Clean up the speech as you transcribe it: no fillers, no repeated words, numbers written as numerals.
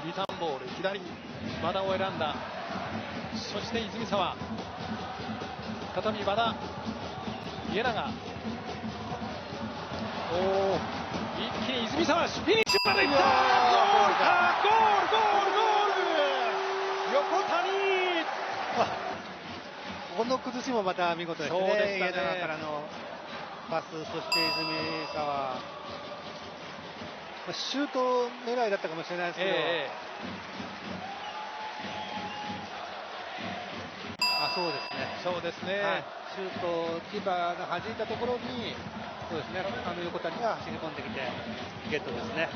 リターンボール、左和田を選んだ。そして泉沢、再び和田、家長、一気に泉沢、フィニッシュまでいった。ゴールか、ゴール、横谷。この崩しもまた見事ですね。そうでしたね。家長からのパス、そして泉沢、シュート狙いだったかもしれないですけど、そうですね、はい、シュート、キーパーが弾いたところに、そうですね、横谷が走り込んできてゲットですね。